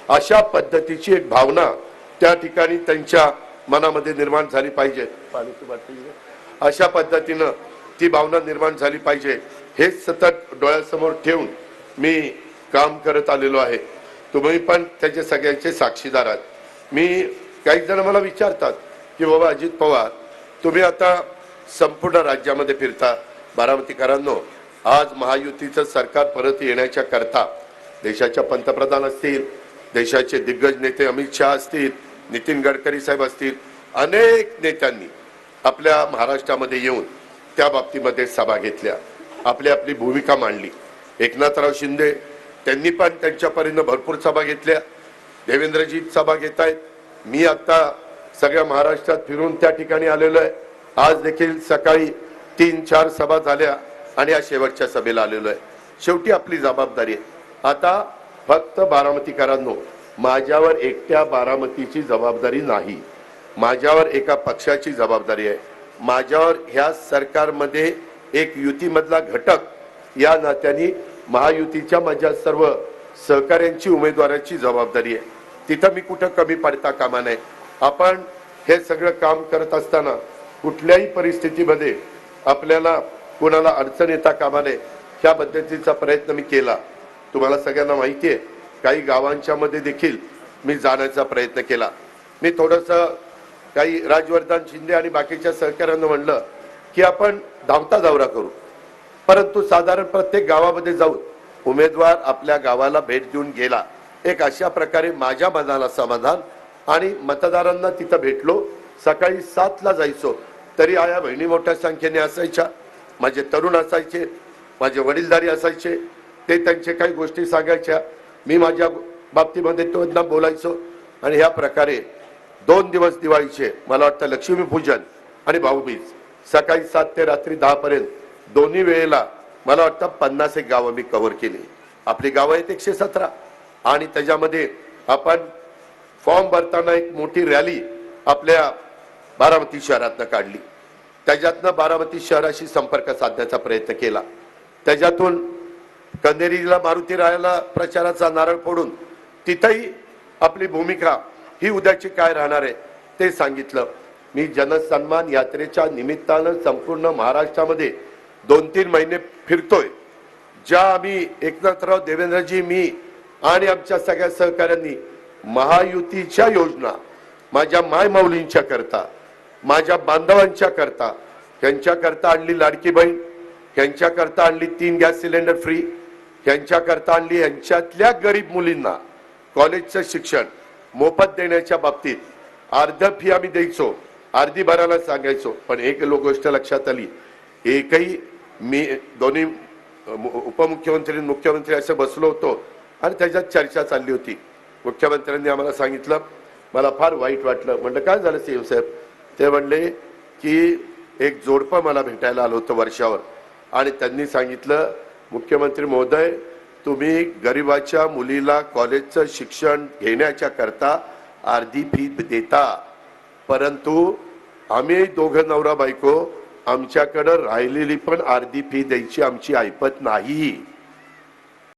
अशा पद्धतीची एक भावना त्या ठिकाणी त्यांच्या मनामध्ये निर्माण झाली पाहिजे। अशा पद्धतीनं ती भावना निर्माण झाली पाहिजे हे सतत डोळ्यासमोर ठेवून मी काम करत आलेलो आहे। तुम्ही पण त्याचे सगळ्यांचे साक्षीदार आहात। मी काही जण मला विचारतात की बाबा अजित पवार तुम्ही आता संपूर्ण राज्यामध्ये फिरता, बारामतीकरांनो आज महायुतीचं सरकार परत येण्याच्या करता देशाच्या पंतप्रधान असतील, देशाचे दिग्गज नेते अमित शहा असतील, नितीन गडकरी साहेब असतील, अनेक नेत्यांनी आपल्या महाराष्ट्रामध्ये येऊन त्या बाबतीमध्ये सभा घेतल्या, आपली आपली भूमिका मांडली। एकनाथराव शिंदे त्यांनी पण त्यांच्या परीने भरपूर सभा घेतल्या, देवेंद्रजी सभा घेत आहेत। मी आता सगळ्या महाराष्ट्रात फिरून त्या ठिकाणी आलेलो आहे। आज देखील सकाळी 3-4 सभा झाल्या आणि या शेवटच्या सभेला आलेलो आहे। शेवटी आपली जबाबदारी आहे। आता फक्त बारामतीकरांनो माझ्यावर एकट्या बारामतीची जबाबदारी नाही, माझ्यावर एका पक्षाची जबाबदारी आहे, माझ्यावर ह्या सरकारमध्ये एक युतीमधला घटक या नात्याने महायुतीच्या माझ्या सर्व सहकाऱ्यांची उमेदवाराची जबाबदारी आहे। तिथं मी कुठं कमी पडता कामा नये। आपण हे सगळं काम करत असताना कुठल्याही परिस्थितीमध्ये आपल्याला कोणाला अडचण येता कामा नये ह्या पद्धतीचा प्रयत्न मी केला। तुम्हाला सगळ्यांना माहिती आहे काही गावांच्या मध्ये देखील मी जाण्याचा प्रयत्न केला। मी थोडंसं काही राजवर्धन शिंदे आणि बाकीच्या सहकाऱ्यांना म्हणलं की आपण धावता दौरा करू, परंतु साधारण प्रत्येक गावामध्ये जाऊन उमेदवार आपल्या गावाला भेट देऊन गेला, एक अशा प्रकारे माझ्या मनाला समाधान आणि मतदारांना तिथं भेटलो। सकाळी 7ला जायचो तरी आया बहिणी मोठ्या संख्येने असायच्या, माझे तरुण असायचे, माझे वडीलधारी असायचे, ते त्यांचे काही गोष्टी सांगायच्या, मी माझ्या बाबतीमध्ये त्यांना बोलायचो आणि ह्या प्रकारे 2 दिवस दिवाळीचे मला वाटतं लक्ष्मीपूजन आणि भाऊबीज सकाळी 7 ते रात्री 10 पर्यंत दोन्ही वेळेला मला वाटतं 50 गावं मी कव्हर केली। आपली गावं आहेत 117 आणि त्याच्यामध्ये आपण फॉर्म भरताना एक मोठी रॅली आपल्या बारामती शहरातनं काढली, त्याच्यातनं बारामती शहराशी संपर्क साधण्याचा प्रयत्न केला, त्याच्यातून कंदेरीला मारुती रायाला प्रचाराचा नारळ फोडून तिथेही आपली भूमिका ही उद्याची काय राहणार आहे ते सांगितलं। मी जनसन्मान यात्रेच्या निमित्तानं संपूर्ण महाराष्ट्रामध्ये 2-3 महिने फिरतोय। ज्या आम्ही एकनाथराव, देवेंद्रजी, मी आणि आमच्या सगळ्या सहकाऱ्यांनी महायुतीच्या योजना माझ्या मायमाऊलींच्या करता, माझ्या बांधवांच्या करता, त्यांच्या करता आणली लाडकी बहीण, त्यांच्या करता आणली 3 गॅस सिलेंडर फ्री, त्यांच्या करता आणली यांच्यातल्या गरीब मुलींना कॉलेजचं शिक्षण मोफत देण्याच्या बाबतीत अर्ध फी आम्ही द्यायचो, अर्धी भरायला सांगायचो। पण एक गोष्ट लक्षात आली, एकही मी दोन्ही उपमुख्यमंत्री मुख्यमंत्री असं बसलो होतो आणि त्याच्यात चर्चा चालली होती। मुख्यमंत्र्यांनी आम्हाला सांगितलं, मला फार वाईट वाटलं। म्हणलं काय झालं सीएम साहेब? ते म्हणले की एक जोडपं मला भेटायला आलं होतं वर्षावर आणि त्यांनी सांगितलं मुख्यमंत्री महोदय तुम्ही गरिबाच्या मुलीला कॉलेजचं शिक्षण घेण्याच्या करता अर्धी फी देता, परंतु आम्ही दोघं नवरा बायको आमच्याकडे राहिलेली पण अर्धी फी द्यायची आमची ऐपत नाही।